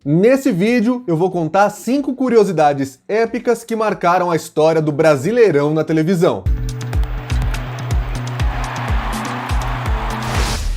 Nesse vídeo eu vou contar 5 curiosidades épicas que marcaram a história do Brasileirão na televisão.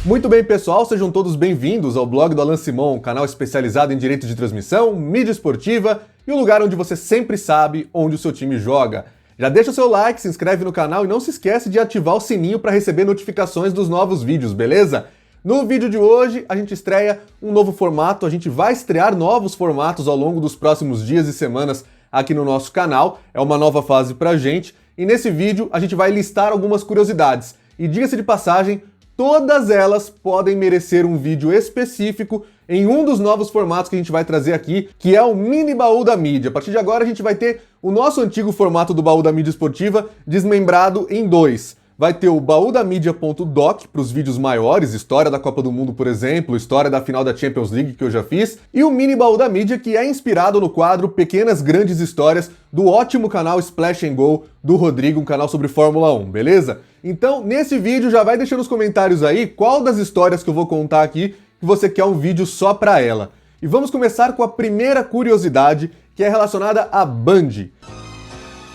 Muito bem, pessoal, sejam todos bem-vindos ao blog do Alan Simon, canal especializado em direito de transmissão, mídia esportiva e o lugar onde você sempre sabe onde o seu time joga. Já deixa o seu like, se inscreve no canal e não se esquece de ativar o sininho para receber notificações dos novos vídeos, beleza? No vídeo de hoje, a gente estreia um novo formato, a gente vai estrear novos formatos ao longo dos próximos dias e semanas aqui no nosso canal, é uma nova fase pra gente, e nesse vídeo a gente vai listar algumas curiosidades. E diga-se de passagem, todas elas podem merecer um vídeo específico em um dos novos formatos que a gente vai trazer aqui, que é o Mini Baú da Mídia. A partir de agora a gente vai ter o nosso antigo formato do Baú da Mídia Esportiva desmembrado em dois. Vai ter o Baú da Mídia.doc para os vídeos maiores, história da Copa do Mundo, por exemplo, história da final da Champions League que eu já fiz, e o Mini Baú da Mídia, que é inspirado no quadro Pequenas Grandes Histórias do ótimo canal Splash and Go do Rodrigo, um canal sobre Fórmula 1, beleza? Então, nesse vídeo, já vai deixando nos comentários aí qual das histórias que eu vou contar aqui que você quer um vídeo só pra ela. E vamos começar com a primeira curiosidade, que é relacionada à Band.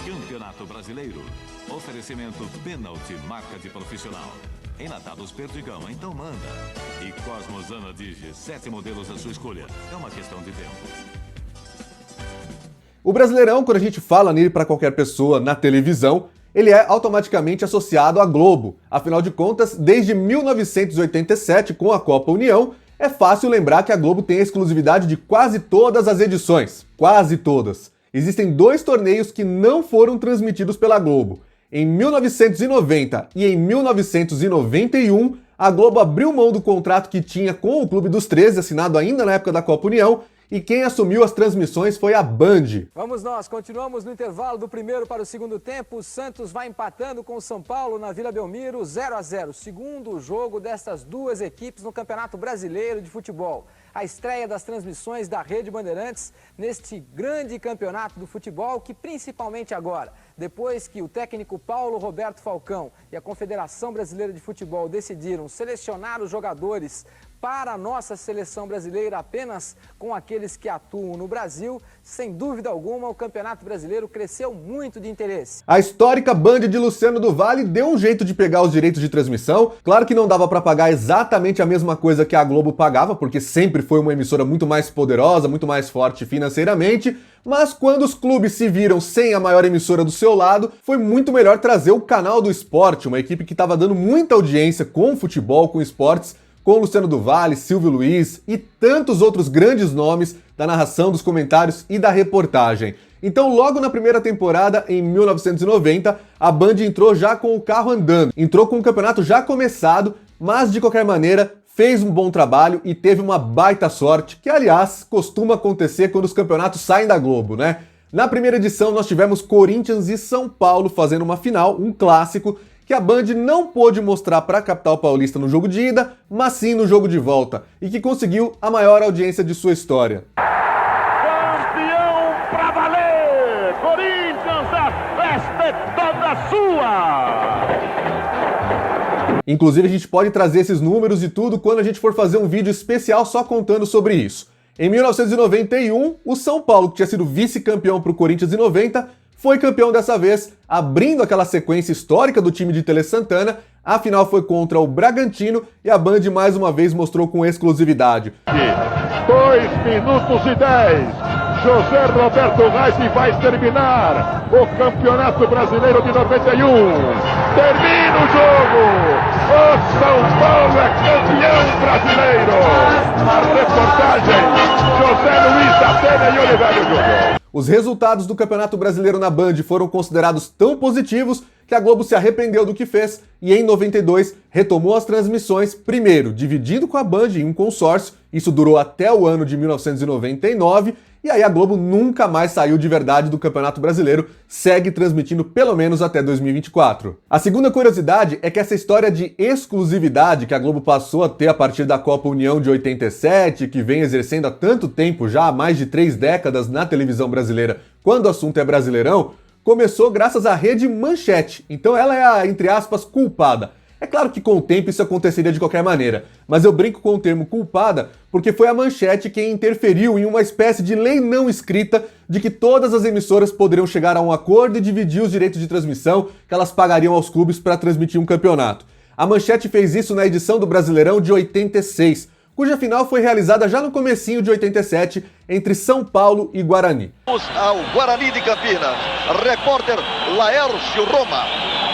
Campeonato Brasileiro. Oferecimento Pênalti, marca de profissional. Enlatados Perdigão, então manda. E Cosmos Anadige, 7 modelos à sua escolha. É uma questão de tempo. O Brasileirão, quando a gente fala nele para qualquer pessoa na televisão, ele é automaticamente associado à Globo. Afinal de contas, desde 1987, com a Copa União, é fácil lembrar que a Globo tem a exclusividade de quase todas as edições. Quase todas. Existem 2 torneios que não foram transmitidos pela Globo. Em 1990 e em 1991, a Globo abriu mão do contrato que tinha com o Clube dos 13, assinado ainda na época da Copa União, e quem assumiu as transmissões foi a Band. Vamos nós, continuamos no intervalo do primeiro para o segundo tempo. O Santos vai empatando com o São Paulo na Vila Belmiro, 0-0. Segundo jogo destas duas equipes no Campeonato Brasileiro de Futebol. A estreia das transmissões da Rede Bandeirantes neste grande campeonato do futebol que, principalmente agora, depois que o técnico Paulo Roberto Falcão e a Confederação Brasileira de Futebol decidiram selecionar os jogadores para a nossa seleção brasileira apenas com aqueles que atuam no Brasil, sem dúvida alguma, o Campeonato Brasileiro cresceu muito de interesse. A histórica Band de Luciano do Vale deu um jeito de pegar os direitos de transmissão. Claro que não dava para pagar exatamente a mesma coisa que a Globo pagava, porque sempre foi uma emissora muito mais poderosa, muito mais forte financeiramente, mas quando os clubes se viram sem a maior emissora do seu lado, foi muito melhor trazer o Canal do Esporte, uma equipe que estava dando muita audiência com futebol, com esportes, com Luciano do Vale, Silvio Luiz e tantos outros grandes nomes da narração, dos comentários e da reportagem. Então, logo na primeira temporada, em 1990, a Band entrou já com o carro andando, entrou com o campeonato já começado, mas de qualquer maneira fez um bom trabalho e teve uma baita sorte, que aliás costuma acontecer quando os campeonatos saem da Globo, né? Na primeira edição nós tivemos Corinthians e São Paulo fazendo uma final, um clássico, que a Band não pôde mostrar para a capital paulista no jogo de ida, mas sim no jogo de volta, e que conseguiu a maior audiência de sua história. Campeão pra valer! Corinthians, a festa é toda sua! Inclusive a gente pode trazer esses números e tudo quando a gente for fazer um vídeo especial só contando sobre isso. Em 1991, o São Paulo, que tinha sido vice-campeão para o Corinthians em 90, foi campeão dessa vez, abrindo aquela sequência histórica do time de Tele Santana. A final foi contra o Bragantino e a Band mais uma vez mostrou com exclusividade. 2 minutos e 10. José Roberto Reis vai terminar o Campeonato Brasileiro de 91. Termina o jogo. O São Paulo é campeão brasileiro. A reportagem José Luiz da Atena e Oliveira Júnior. Os resultados do Campeonato Brasileiro na Band foram considerados tão positivos que a Globo se arrependeu do que fez e em 92 retomou as transmissões, primeiro dividindo com a Band em um consórcio, isso durou até o ano de 1999, e aí a Globo nunca mais saiu de verdade do Campeonato Brasileiro, segue transmitindo pelo menos até 2024. A segunda curiosidade é que essa história de exclusividade que a Globo passou a ter a partir da Copa União de 87, que vem exercendo há tanto tempo já, há mais de 3 décadas na televisão brasileira, quando o assunto é Brasileirão, começou graças à Rede Manchete. Então ela é a, entre aspas, culpada. É claro que com o tempo isso aconteceria de qualquer maneira, mas eu brinco com o termo culpada porque foi a Manchete quem interferiu em uma espécie de lei não escrita de que todas as emissoras poderiam chegar a um acordo e dividir os direitos de transmissão que elas pagariam aos clubes para transmitir um campeonato. A Manchete fez isso na edição do Brasileirão de 86, cuja final foi realizada já no comecinho de 87, entre São Paulo e Guarani. Vamos ao Guarani de Campinas, repórter Laércio Roma.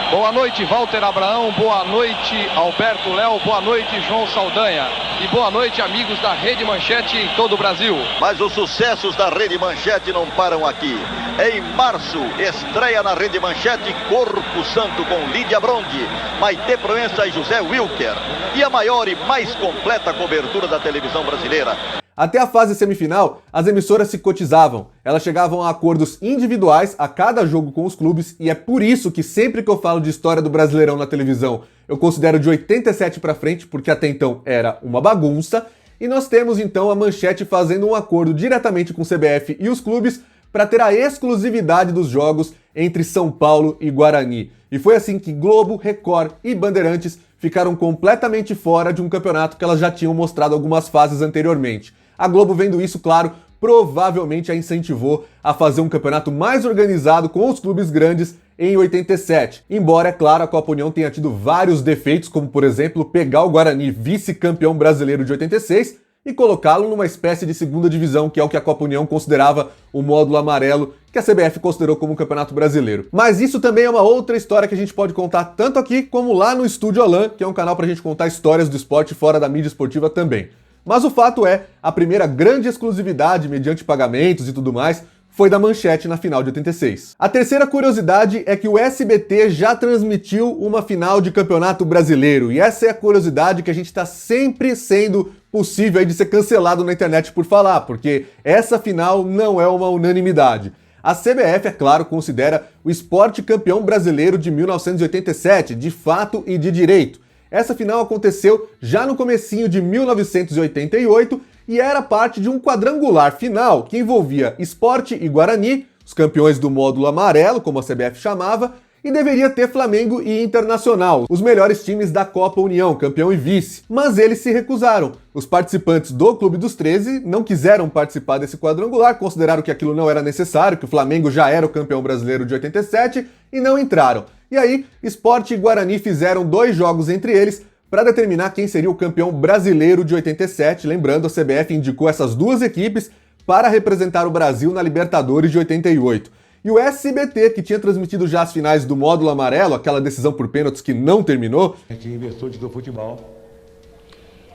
Boa noite, Walter Abraão, boa noite, Alberto Léo, boa noite, João Saldanha e boa noite, amigos da Rede Manchete em todo o Brasil. Mas os sucessos da Rede Manchete não param aqui. Em março, estreia na Rede Manchete Corpo Santo com Lídia Brondi, Maite Proença e José Wilker. E a maior e mais completa cobertura da televisão brasileira. Até a fase semifinal, as emissoras se cotizavam. Elas chegavam a acordos individuais a cada jogo com os clubes e é por isso que sempre que eu falo de história do Brasileirão na televisão, eu considero de 87 pra frente, porque até então era uma bagunça. E nós temos então a Manchete fazendo um acordo diretamente com o CBF e os clubes para ter a exclusividade dos jogos entre São Paulo e Guarani. E foi assim que Globo, Record e Bandeirantes ficaram completamente fora de um campeonato que elas já tinham mostrado algumas fases anteriormente. A Globo, vendo isso, claro, provavelmente a incentivou a fazer um campeonato mais organizado com os clubes grandes em 87. Embora, é claro, a Copa União tenha tido vários defeitos, como por exemplo, pegar o Guarani, vice-campeão brasileiro de 86, e colocá-lo numa espécie de segunda divisão, que é o que a Copa União considerava o módulo amarelo, que a CBF considerou como um campeonato brasileiro. Mas isso também é uma outra história que a gente pode contar tanto aqui como lá no Estúdio Alan, que é um canal pra gente contar histórias do esporte fora da mídia esportiva também. Mas o fato é, a primeira grande exclusividade mediante pagamentos e tudo mais foi da Manchete na final de 86. A terceira curiosidade é que o SBT já transmitiu uma final de campeonato brasileiro, e essa é a curiosidade que a gente está sempre sendo possível aí de ser cancelado na internet por falar, porque essa final não é uma unanimidade. A CBF, é claro, considera o Sport campeão brasileiro de 1987, de fato e de direito. Essa final aconteceu já no comecinho de 1988 e era parte de um quadrangular final que envolvia Sport e Guarani, os campeões do módulo amarelo, como a CBF chamava, e deveria ter Flamengo e Internacional, os melhores times da Copa União, campeão e vice. Mas eles se recusaram. Os participantes do Clube dos 13 não quiseram participar desse quadrangular, consideraram que aquilo não era necessário, que o Flamengo já era o campeão brasileiro de 87 e não entraram. E aí, Sport e Guarani fizeram 2 jogos entre eles para determinar quem seria o campeão brasileiro de 87. Lembrando, a CBF indicou essas 2 equipes para representar o Brasil na Libertadores de 88. E o SBT, que tinha transmitido já as finais do módulo amarelo, aquela decisão por pênaltis que não terminou. Em virtude do futebol,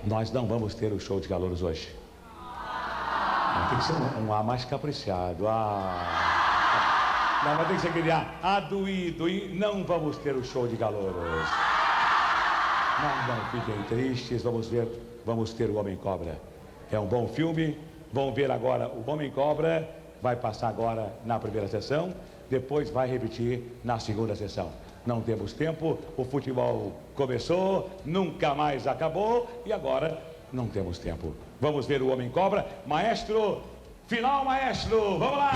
nós não vamos ter o show de calouros hoje. Tem que ser um A mais caprichado. Não, mas tem que ser aquele A doído. E não vamos ter o show de calouros. Não fiquem tristes, vamos ter o Homem-Cobra. É um bom filme, vão ver agora o Homem-Cobra, vai passar agora na primeira sessão, depois vai repetir na segunda sessão. Não temos tempo, o futebol começou, nunca mais acabou e agora não temos tempo. Vamos ver o Homem-Cobra. Maestro, final, maestro, vamos lá!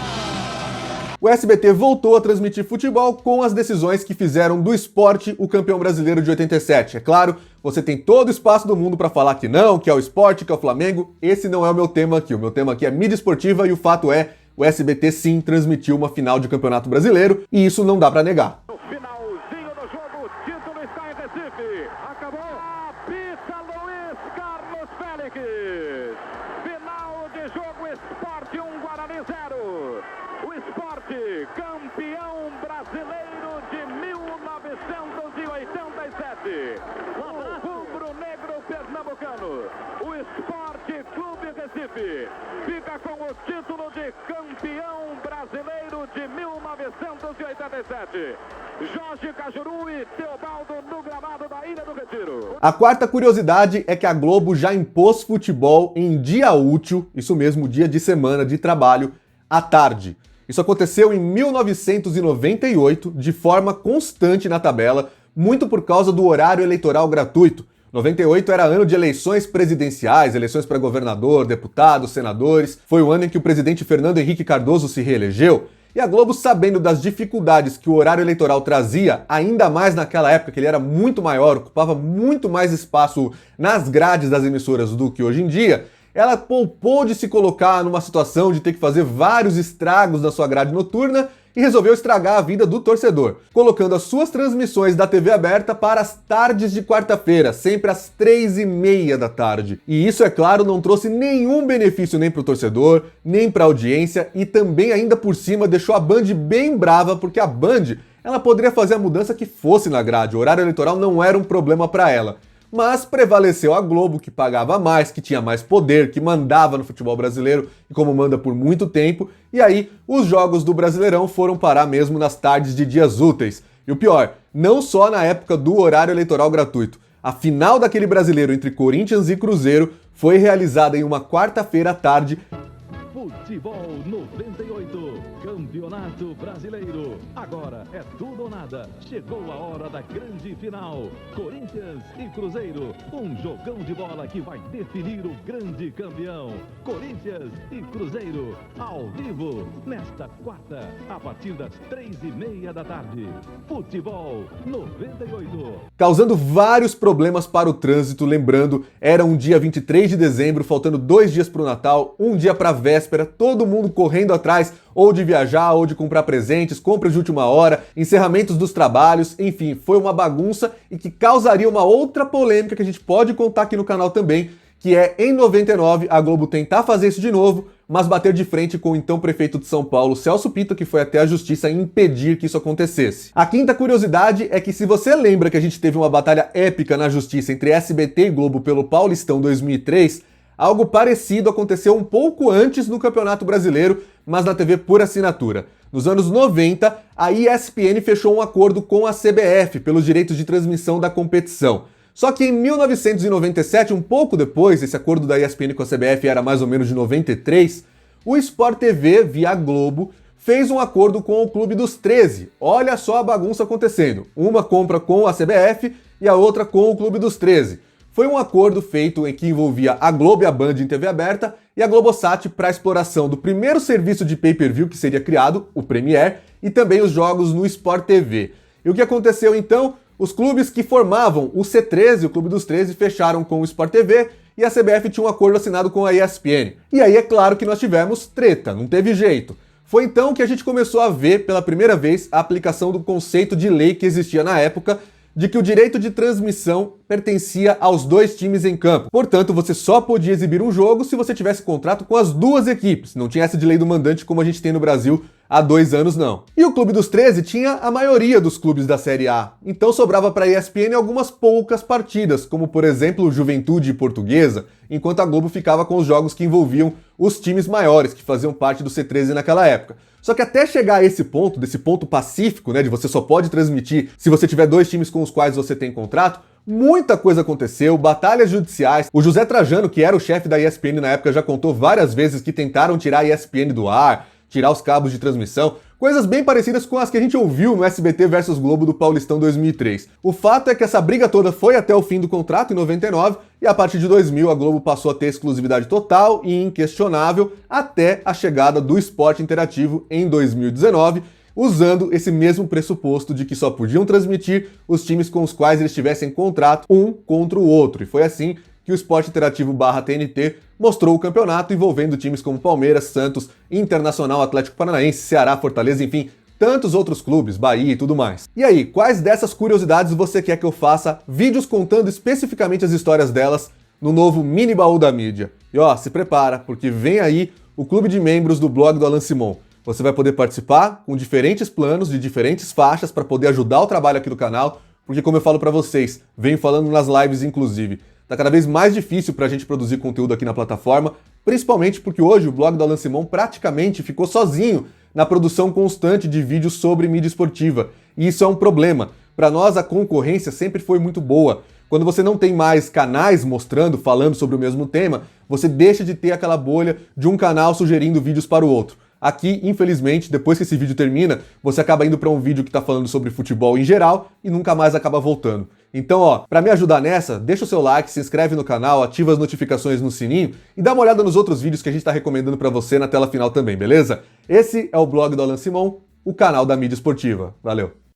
O SBT voltou a transmitir futebol com as decisões que fizeram do Sport o campeão brasileiro de 87. É claro, você tem todo o espaço do mundo para falar que não, que é o Sport, que é o Flamengo. Esse não é o meu tema aqui. O meu tema aqui é mídia esportiva e o fato é, o SBT sim transmitiu uma final de campeonato brasileiro e isso não dá para negar. Finalzinho do jogo, o título está em Recife. Acabou. Apita Luiz Carlos Félix. Final de jogo, Sport 1, Guarani 0. O Sport, campeão brasileiro de 1987. O rubro-negro pernambucano. O Sport Clube Recife fica com o título de campeão brasileiro de 1987. Jorge Cajuru e Teobaldo no gramado da Ilha do Retiro. A quarta curiosidade é que a Globo já impôs futebol em dia útil, isso mesmo, dia de semana de trabalho, à tarde. Isso aconteceu em 1998, de forma constante na tabela, muito por causa do horário eleitoral gratuito. 98 era ano de eleições presidenciais, eleições para governador, deputados, senadores. Foi o ano em que o presidente Fernando Henrique Cardoso se reelegeu. E a Globo, sabendo das dificuldades que o horário eleitoral trazia, ainda mais naquela época que ele era muito maior, ocupava muito mais espaço nas grades das emissoras do que hoje em dia, ela poupou de se colocar numa situação de ter que fazer vários estragos na sua grade noturna e resolveu estragar a vida do torcedor, colocando as suas transmissões da TV aberta para as tardes de quarta-feira, sempre às 3h30 da tarde. E isso, é claro, não trouxe nenhum benefício nem para o torcedor, nem para a audiência, e também ainda por cima deixou a Band bem brava, porque a Band ela poderia fazer a mudança que fosse na grade, o horário eleitoral não era um problema para ela. Mas prevaleceu a Globo, que pagava mais, que tinha mais poder, que mandava no futebol brasileiro, e como manda por muito tempo, e aí os jogos do Brasileirão foram parar mesmo nas tardes de dias úteis. E o pior, não só na época do horário eleitoral gratuito. A final daquele Brasileiro entre Corinthians e Cruzeiro foi realizada em uma quarta-feira à tarde. Futebol 98, Campeonato Brasileiro. Agora é tudo ou nada. Chegou a hora da grande final. Corinthians e Cruzeiro. Um jogão de bola que vai definir o grande campeão. Corinthians e Cruzeiro. Ao vivo, nesta quarta, a partir das 3h30 da tarde. Futebol 98. Causando vários problemas para o trânsito, lembrando, era um dia 23 de dezembro, faltando 2 dias para o Natal, um dia para a véspera, todo mundo correndo atrás ou de viajar ou de comprar presentes, compras de última hora, encerramentos dos trabalhos, enfim, foi uma bagunça e que causaria uma outra polêmica que a gente pode contar aqui no canal também, que é em 99 a Globo tentar fazer isso de novo, mas bater de frente com o então prefeito de São Paulo, Celso Pitta, que foi até a justiça impedir que isso acontecesse. A quinta curiosidade é que se você lembra que a gente teve uma batalha épica na justiça entre SBT e Globo pelo Paulistão 2003, algo parecido aconteceu um pouco antes no Campeonato Brasileiro, mas na TV por assinatura. Nos anos 90, a ESPN fechou um acordo com a CBF pelos direitos de transmissão da competição. Só que em 1997, um pouco depois, esse acordo da ESPN com a CBF era mais ou menos de 93, o Sport TV, via Globo, fez um acordo com o Clube dos 13. Olha só a bagunça acontecendo. Uma compra com a CBF e a outra com o Clube dos 13. Foi um acordo feito em que envolvia a Globo e a Band em TV aberta e a Globosat para a exploração do primeiro serviço de pay-per-view que seria criado, o Premiere, e também os jogos no Sport TV. E o que aconteceu então? Os clubes que formavam o C13, o Clube dos 13, fecharam com o Sport TV e a CBF tinha um acordo assinado com a ESPN. E aí é claro que nós tivemos treta, não teve jeito. Foi então que a gente começou a ver pela primeira vez a aplicação do conceito de lei que existia na época, de que o direito de transmissão pertencia aos dois times em campo. Portanto, você só podia exibir um jogo se você tivesse contrato com as duas equipes. Não tinha essa de lei do mandante como a gente tem no Brasil há 2 anos, não. E o Clube dos 13 tinha a maioria dos clubes da Série A. Então sobrava para a ESPN algumas poucas partidas, como por exemplo Juventude e Portuguesa, enquanto a Globo ficava com os jogos que envolviam os times maiores, que faziam parte do C13 naquela época. Só que até chegar a esse ponto, desse ponto pacífico, né, de você só pode transmitir se você tiver 2 times com os quais você tem contrato, muita coisa aconteceu, batalhas judiciais. O José Trajano, que era o chefe da ESPN na época, já contou várias vezes que tentaram tirar a ESPN do ar, tirar os cabos de transmissão, coisas bem parecidas com as que a gente ouviu no SBT versus Globo do Paulistão 2003. O fato é que essa briga toda foi até o fim do contrato, em 99, e a partir de 2000 a Globo passou a ter exclusividade total e inquestionável até a chegada do esporte interativo em 2019, usando esse mesmo pressuposto de que só podiam transmitir os times com os quais eles tivessem contrato um contra o outro. E foi assim que o Esporte Interativo /TNT mostrou o campeonato envolvendo times como Palmeiras, Santos, Internacional, Atlético Paranaense, Ceará, Fortaleza, enfim, tantos outros clubes, Bahia e tudo mais. E aí, quais dessas curiosidades você quer que eu faça vídeos contando especificamente as histórias delas no novo Mini Baú da Mídia? E ó, se prepara, porque vem aí o clube de membros do blog do Alan Simon. Você vai poder participar com diferentes planos de diferentes faixas para poder ajudar o trabalho aqui do canal, porque como eu falo para vocês, venho falando nas lives inclusive, tá cada vez mais difícil pra gente produzir conteúdo aqui na plataforma, principalmente porque hoje o blog do Alan Simon praticamente ficou sozinho na produção constante de vídeos sobre mídia esportiva. E isso é um problema. Para nós a concorrência sempre foi muito boa. Quando você não tem mais canais mostrando, falando sobre o mesmo tema, você deixa de ter aquela bolha de um canal sugerindo vídeos para o outro. Aqui, infelizmente, depois que esse vídeo termina, você acaba indo para um vídeo que está falando sobre futebol em geral e nunca mais acaba voltando. Então, ó, pra me ajudar nessa, deixa o seu like, se inscreve no canal, ativa as notificações no sininho e dá uma olhada nos outros vídeos que a gente tá recomendando pra você na tela final também, beleza? Esse é o blog do Alan Simon, o canal da mídia esportiva. Valeu!